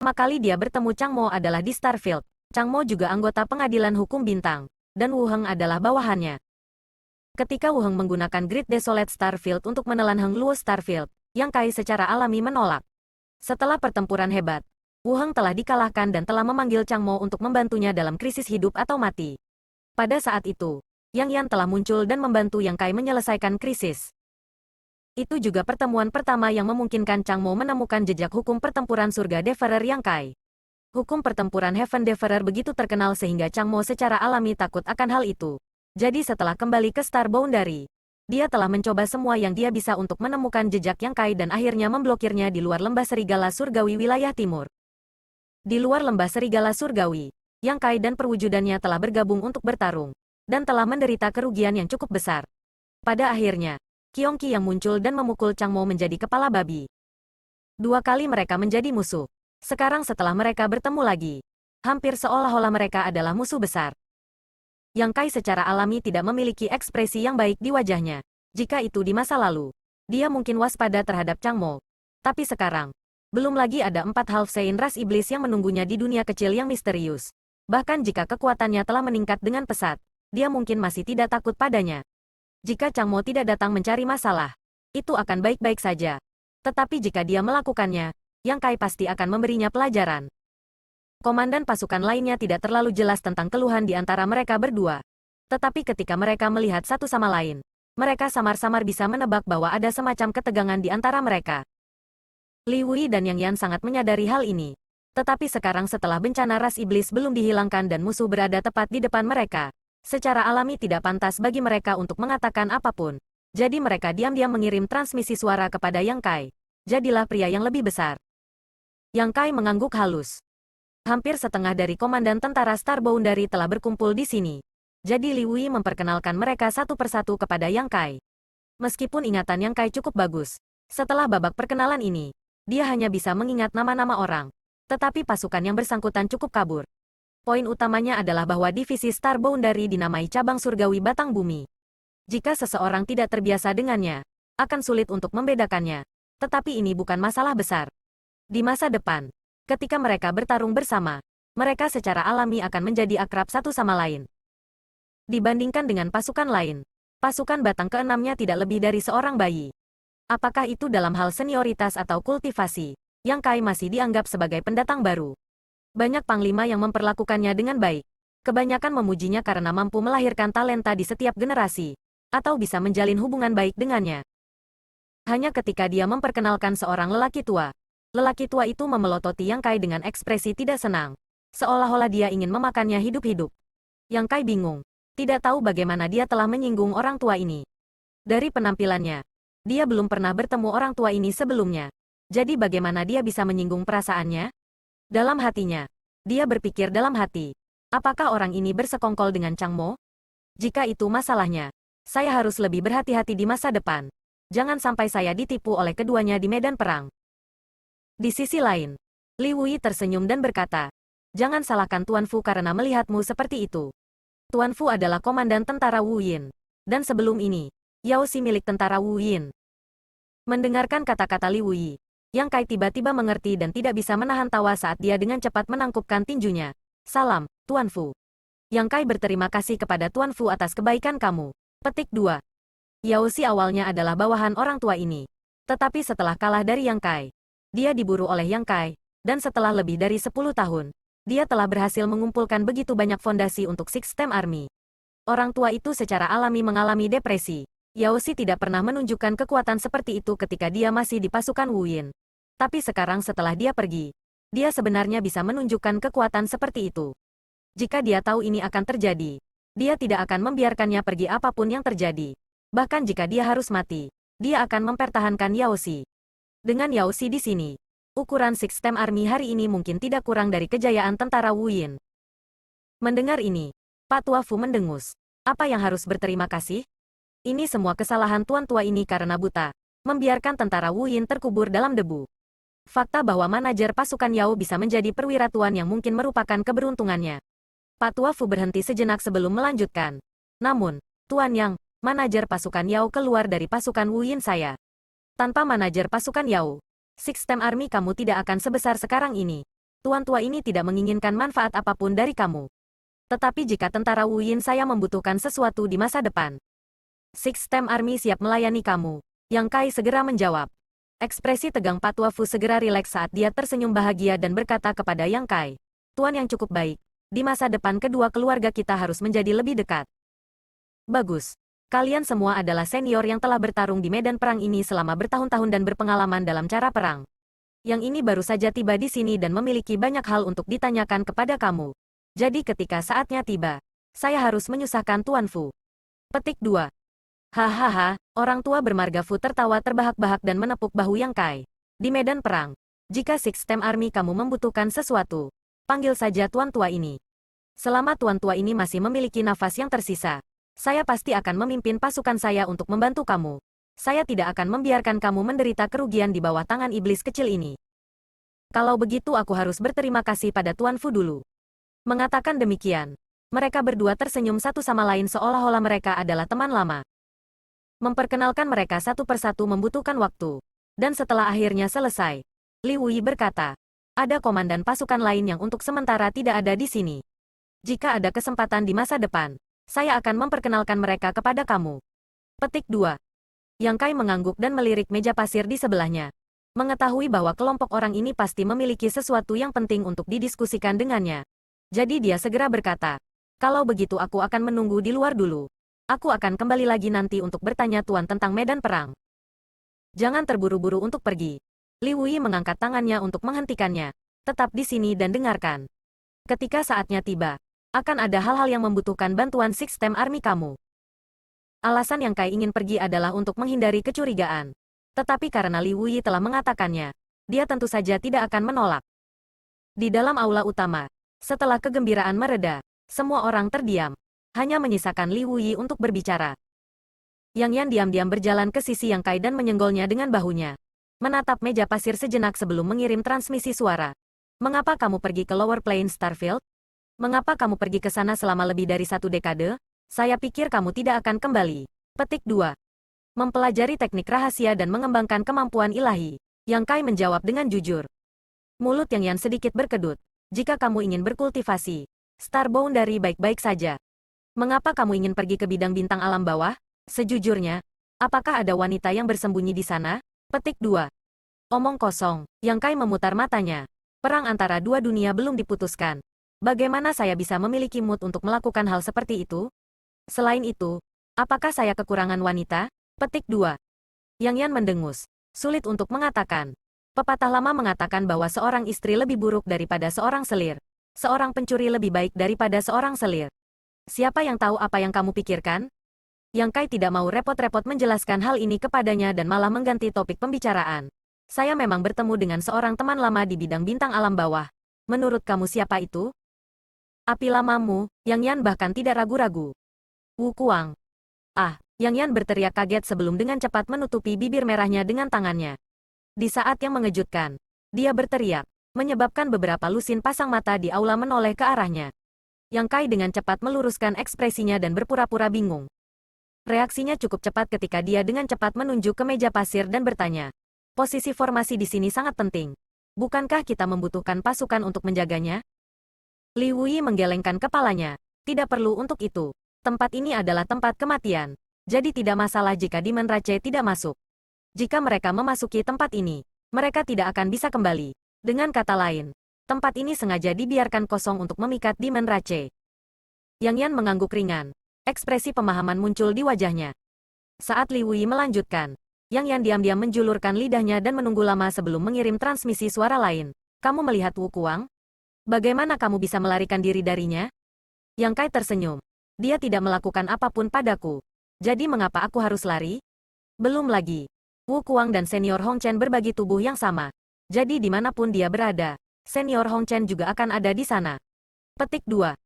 Pertama kali dia bertemu Chang Mo adalah di Starfield. Chang Mo juga anggota pengadilan hukum bintang, dan Wu Heng adalah bawahannya. Ketika Wu Heng menggunakan Great Desolate Starfield untuk menelan Heng Luo Starfield, Yang Kai secara alami menolak. Setelah pertempuran hebat, Wu Heng telah dikalahkan dan telah memanggil Chang Mo untuk membantunya dalam krisis hidup atau mati. Pada saat itu, Yang Yan telah muncul dan membantu Yang Kai menyelesaikan krisis. Itu juga pertemuan pertama yang memungkinkan Chang Mo menemukan jejak hukum pertempuran surga Deferer Yang Kai. Hukum pertempuran Heaven Deferer begitu terkenal sehingga Chang Mo secara alami takut akan hal itu. Jadi setelah kembali ke Star Boundary, dia telah mencoba semua yang dia bisa untuk menemukan jejak Yang Kai dan akhirnya memblokirnya di luar lembah serigala surgawi wilayah timur. Di luar lembah serigala surgawi, Yang Kai dan perwujudannya telah bergabung untuk bertarung, dan telah menderita kerugian yang cukup besar. Pada akhirnya, Qiongqi yang muncul dan memukul Chang Mo menjadi kepala babi. 2 kali mereka menjadi musuh. Sekarang setelah mereka bertemu lagi, hampir seolah-olah mereka adalah musuh besar. Yang Kai secara alami tidak memiliki ekspresi yang baik di wajahnya. Jika itu di masa lalu, dia mungkin waspada terhadap Chang Mo. Tapi sekarang, belum lagi ada 4 Half Saint ras iblis yang menunggunya di dunia kecil yang misterius. Bahkan jika kekuatannya telah meningkat dengan pesat, dia mungkin masih tidak takut padanya. Jika Chang Mo tidak datang mencari masalah, itu akan baik-baik saja. Tetapi jika dia melakukannya, Yang Kai pasti akan memberinya pelajaran. Komandan pasukan lainnya tidak terlalu jelas tentang keluhan di antara mereka berdua. Tetapi ketika mereka melihat satu sama lain, mereka samar-samar bisa menebak bahwa ada semacam ketegangan di antara mereka. Li Wei dan Yang Yan sangat menyadari hal ini. Tetapi sekarang setelah bencana ras iblis belum dihilangkan dan musuh berada tepat di depan mereka, secara alami tidak pantas bagi mereka untuk mengatakan apapun. Jadi mereka diam-diam mengirim transmisi suara kepada Yang Kai. Jadilah pria yang lebih besar. Yang Kai mengangguk halus. Hampir setengah dari komandan tentara Star Boundary telah berkumpul di sini. Jadi Li Wei memperkenalkan mereka satu persatu kepada Yang Kai. Meskipun ingatan Yang Kai cukup bagus, setelah babak perkenalan ini, dia hanya bisa mengingat nama-nama orang. Tetapi pasukan yang bersangkutan cukup kabur. Poin utamanya adalah bahwa divisi Star Boundary dinamai cabang surgawi batang bumi. Jika seseorang tidak terbiasa dengannya, akan sulit untuk membedakannya. Tetapi ini bukan masalah besar. Di masa depan, ketika mereka bertarung bersama, mereka secara alami akan menjadi akrab satu sama lain. Dibandingkan dengan pasukan lain, pasukan batang keenamnya tidak lebih dari seorang bayi. Apakah itu dalam hal senioritas atau kultivasi, Yang Kai masih dianggap sebagai pendatang baru. Banyak panglima yang memperlakukannya dengan baik. Kebanyakan memujinya karena mampu melahirkan talenta di setiap generasi, atau bisa menjalin hubungan baik dengannya. Hanya ketika dia memperkenalkan seorang lelaki tua itu memelototi Yang Kai dengan ekspresi tidak senang. Seolah-olah dia ingin memakannya hidup-hidup. Yang Kai bingung. Tidak tahu bagaimana dia telah menyinggung orang tua ini. Dari penampilannya, dia belum pernah bertemu orang tua ini sebelumnya. Jadi bagaimana dia bisa menyinggung perasaannya? Dalam hatinya, dia berpikir dalam hati. Apakah orang ini bersekongkol dengan Chang Mo? Jika itu masalahnya, saya harus lebih berhati-hati di masa depan. Jangan sampai saya ditipu oleh keduanya di medan perang. Di sisi lain, Li Wei tersenyum dan berkata, jangan salahkan Tuan Fu karena melihatmu seperti itu. Tuan Fu adalah komandan tentara Wu Yin. Dan sebelum ini, Yao Xi milik tentara Wu Yin. Mendengarkan kata-kata Li Wei, Yang Kai tiba-tiba mengerti dan tidak bisa menahan tawa saat dia dengan cepat menangkupkan tinjunya. Salam, Tuan Fu. Yang Kai berterima kasih kepada Tuan Fu atas kebaikan kamu. Petik 2. Yao Xi awalnya adalah bawahan orang tua ini. Tetapi setelah kalah dari Yang Kai, dia diburu oleh Yang Kai, dan setelah lebih dari 10 tahun, dia telah berhasil mengumpulkan begitu banyak fondasi untuk Six Stem Army. Orang tua itu secara alami mengalami depresi. Yao Xi tidak pernah menunjukkan kekuatan seperti itu ketika dia masih di pasukan Wu Yin. Tapi sekarang setelah dia pergi, dia sebenarnya bisa menunjukkan kekuatan seperti itu. Jika dia tahu ini akan terjadi, dia tidak akan membiarkannya pergi apapun yang terjadi. Bahkan jika dia harus mati, dia akan mempertahankan Yao Xi. Dengan Yao Xi di sini, ukuran Six Stem Army hari ini mungkin tidak kurang dari kejayaan tentara Wu Yin. Mendengar ini, Pak Tua Fu mendengus. Apa yang harus berterima kasih? Ini semua kesalahan tuan tua ini karena buta, membiarkan tentara Wu Yin terkubur dalam debu. Fakta bahwa manajer pasukan Yao bisa menjadi perwira tuan yang mungkin merupakan keberuntungannya. Pak Tua Fu berhenti sejenak sebelum melanjutkan. Namun, Tuan Yang, manajer pasukan Yao keluar dari pasukan Wu Yin saya. Tanpa manajer pasukan Yao, Six Stem Army kamu tidak akan sebesar sekarang ini. Tuan tua ini tidak menginginkan manfaat apapun dari kamu. Tetapi jika tentara Wu Yin saya membutuhkan sesuatu di masa depan, Six Stem Army siap melayani kamu. Yang Kai segera menjawab. Ekspresi tegang Patua Fu segera rileks saat dia tersenyum bahagia dan berkata kepada Yang Kai, Tuan yang cukup baik, di masa depan kedua keluarga kita harus menjadi lebih dekat. Bagus. Kalian semua adalah senior yang telah bertarung di medan perang ini selama bertahun-tahun dan berpengalaman dalam cara perang. Yang ini baru saja tiba di sini dan memiliki banyak hal untuk ditanyakan kepada kamu. Jadi ketika saatnya tiba, saya harus menyusahkan Tuan Fu. Petik 2. Hahaha, orang tua bermarga Fu tertawa terbahak-bahak dan menepuk bahu Yang Kai. Di medan perang, jika Six Stem Army kamu membutuhkan sesuatu, panggil saja tuan tua ini. Selama tuan tua ini masih memiliki nafas yang tersisa, saya pasti akan memimpin pasukan saya untuk membantu kamu. Saya tidak akan membiarkan kamu menderita kerugian di bawah tangan iblis kecil ini. Kalau begitu aku harus berterima kasih pada Tuan Fu dulu. Mengatakan demikian, mereka berdua tersenyum satu sama lain seolah-olah mereka adalah teman lama. Memperkenalkan mereka satu persatu membutuhkan waktu. Dan setelah akhirnya selesai, Li Wui berkata, ada komandan pasukan lain yang untuk sementara tidak ada di sini. Jika ada kesempatan di masa depan, saya akan memperkenalkan mereka kepada kamu. Petik 2. Yang Kai mengangguk dan melirik meja pasir di sebelahnya. Mengetahui bahwa kelompok orang ini pasti memiliki sesuatu yang penting untuk didiskusikan dengannya. Jadi dia segera berkata, kalau begitu aku akan menunggu di luar dulu. Aku akan kembali lagi nanti untuk bertanya Tuan tentang medan perang. Jangan terburu-buru untuk pergi. Li Wui mengangkat tangannya untuk menghentikannya. Tetap di sini dan dengarkan. Ketika saatnya tiba, akan ada hal-hal yang membutuhkan bantuan Six Stem Army kamu. Alasan Yang Kai ingin pergi adalah untuk menghindari kecurigaan. Tetapi karena Li Wui telah mengatakannya, dia tentu saja tidak akan menolak. Di dalam aula utama, setelah kegembiraan mereda, semua orang terdiam. Hanya menyisakan Li Wui untuk berbicara. Yang Yan diam-diam berjalan ke sisi Yang Kai dan menyenggolnya dengan bahunya. Menatap meja pasir sejenak sebelum mengirim transmisi suara. Mengapa kamu pergi ke Lower Plain Starfield? Mengapa kamu pergi ke sana selama lebih dari 1 dekade? Saya pikir kamu tidak akan kembali. Petik 2. Mempelajari teknik rahasia dan mengembangkan kemampuan ilahi. Yang Kai menjawab dengan jujur. Mulut Yang Yan sedikit berkedut. Jika kamu ingin berkultivasi, Starboundary baik-baik saja. Mengapa kamu ingin pergi ke bidang bintang alam bawah? Sejujurnya, apakah ada wanita yang bersembunyi di sana? Petik 2. Omong kosong. Yang Kai memutar matanya. Perang antara dua dunia belum diputuskan. Bagaimana saya bisa memiliki mood untuk melakukan hal seperti itu? Selain itu, apakah saya kekurangan wanita? Petik 2. Yang Yan mendengus. Sulit untuk mengatakan. Pepatah lama mengatakan bahwa seorang istri lebih buruk daripada seorang selir. Seorang pencuri lebih baik daripada seorang selir. Siapa yang tahu apa yang kamu pikirkan? Yang Kai tidak mau repot-repot menjelaskan hal ini kepadanya dan malah mengganti topik pembicaraan. Saya memang bertemu dengan seorang teman lama di bidang bintang alam bawah. Menurut kamu siapa itu? Api lamamu, Yang Yan bahkan tidak ragu-ragu. Wu Kuang. Ah, Yang Yan berteriak kaget sebelum dengan cepat menutupi bibir merahnya dengan tangannya. Di saat yang mengejutkan, dia berteriak, menyebabkan beberapa lusin pasang mata di aula menoleh ke arahnya. Yang Kai dengan cepat meluruskan ekspresinya dan berpura-pura bingung. Reaksinya cukup cepat ketika dia dengan cepat menunjuk ke meja pasir dan bertanya. Posisi formasi di sini sangat penting. Bukankah kita membutuhkan pasukan untuk menjaganya? Li Wui menggelengkan kepalanya. Tidak perlu untuk itu. Tempat ini adalah tempat kematian. Jadi tidak masalah jika Demon Rache tidak masuk. Jika mereka memasuki tempat ini, mereka tidak akan bisa kembali. Dengan kata lain, tempat ini sengaja dibiarkan kosong untuk memikat Demon Rache. Yang Yan mengangguk ringan. Ekspresi pemahaman muncul di wajahnya. Saat Li Wui melanjutkan, Yang Yan diam-diam menjulurkan lidahnya dan menunggu lama sebelum mengirim transmisi suara lain. Kamu melihat Wu Kuang? Bagaimana kamu bisa melarikan diri darinya? Yang Kai tersenyum. Dia tidak melakukan apapun padaku. Jadi mengapa aku harus lari? Belum lagi. Wu Kuang dan Senior Hong Chen berbagi tubuh yang sama. Jadi dimanapun dia berada, Senior Hong Chen juga akan ada di sana. Petik 2.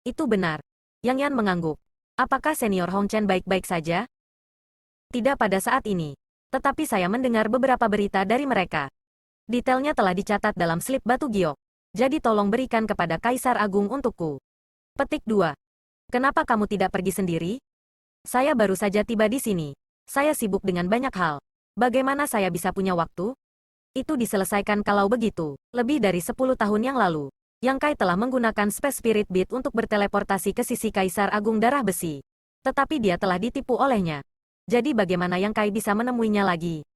Itu benar. Yang Yan mengangguk. Apakah Senior Hong Chen baik-baik saja? Tidak pada saat ini. Tetapi saya mendengar beberapa berita dari mereka. Detailnya telah dicatat dalam slip batu giok. Jadi tolong berikan kepada Kaisar Agung untukku. Petik 2. Kenapa kamu tidak pergi sendiri? Saya baru saja tiba di sini. Saya sibuk dengan banyak hal. Bagaimana saya bisa punya waktu? Itu diselesaikan kalau begitu. Lebih dari 10 tahun yang lalu, Yang Kai telah menggunakan Space Spirit Bead untuk berteleportasi ke sisi Kaisar Agung Darah Besi. Tetapi dia telah ditipu olehnya. Jadi bagaimana Yang Kai bisa menemuinya lagi?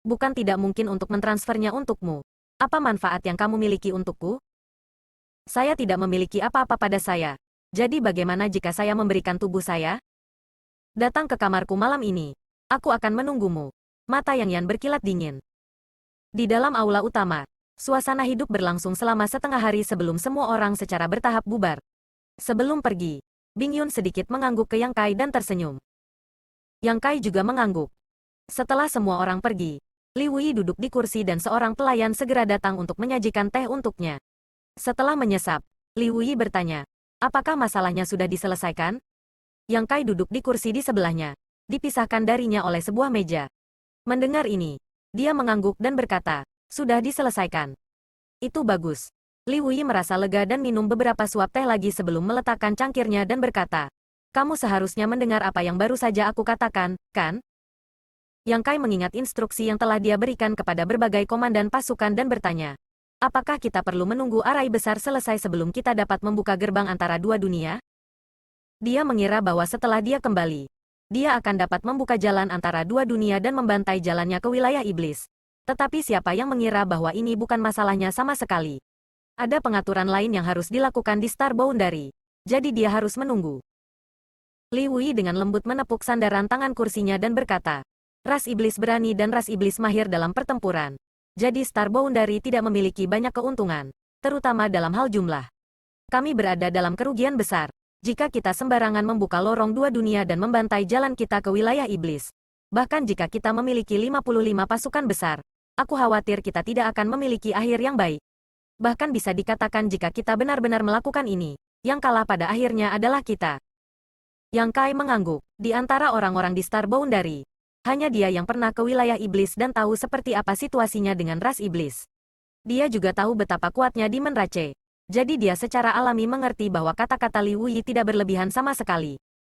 Bukan tidak mungkin untuk mentransfernya untukmu. Apa manfaat yang kamu miliki untukku? Saya tidak memiliki apa-apa pada saya. Jadi bagaimana jika saya memberikan tubuh saya? Datang ke kamarku malam ini. Aku akan menunggumu. Mata Yang Yan berkilat dingin. Di dalam aula utama, suasana hidup berlangsung selama setengah hari sebelum semua orang secara bertahap bubar. Sebelum pergi, Bing Yun sedikit mengangguk ke Yang Kai dan tersenyum. Yang Kai juga mengangguk. Setelah semua orang pergi, Li Wui duduk di kursi dan seorang pelayan segera datang untuk menyajikan teh untuknya. Setelah menyesap, Li Wui bertanya, apakah masalahnya sudah diselesaikan? Yang Kai duduk di kursi di sebelahnya, dipisahkan darinya oleh sebuah meja. Mendengar ini, dia mengangguk dan berkata, sudah diselesaikan. Itu bagus. Li Wui merasa lega dan minum beberapa suap teh lagi sebelum meletakkan cangkirnya dan berkata, kamu seharusnya mendengar apa yang baru saja aku katakan, kan? Yang Kai mengingat instruksi yang telah dia berikan kepada berbagai komandan pasukan dan bertanya, apakah kita perlu menunggu arai besar selesai sebelum kita dapat membuka gerbang antara dua dunia? Dia mengira bahwa setelah dia kembali, dia akan dapat membuka jalan antara dua dunia dan membantai jalannya ke wilayah iblis. Tetapi siapa yang mengira bahwa ini bukan masalahnya sama sekali? Ada pengaturan lain yang harus dilakukan di Star Boundary. Jadi dia harus menunggu. Li Wui dengan lembut menepuk sandaran tangan kursinya dan berkata, ras iblis berani dan ras iblis mahir dalam pertempuran. Jadi Star Boundary tidak memiliki banyak keuntungan, terutama dalam hal jumlah. Kami berada dalam kerugian besar jika kita sembarangan membuka lorong dua dunia dan membantai jalan kita ke wilayah iblis. Bahkan jika kita memiliki 55 pasukan besar, aku khawatir kita tidak akan memiliki akhir yang baik. Bahkan bisa dikatakan jika kita benar-benar melakukan ini, yang kalah pada akhirnya adalah kita. Yang Kai mengangguk. Di antara orang-orang di Star Boundary, hanya dia yang pernah ke wilayah iblis dan tahu seperti apa situasinya dengan ras iblis. Dia juga tahu betapa kuatnya Demon Rache. Jadi dia secara alami mengerti bahwa kata-kata Li Wui tidak berlebihan sama sekali.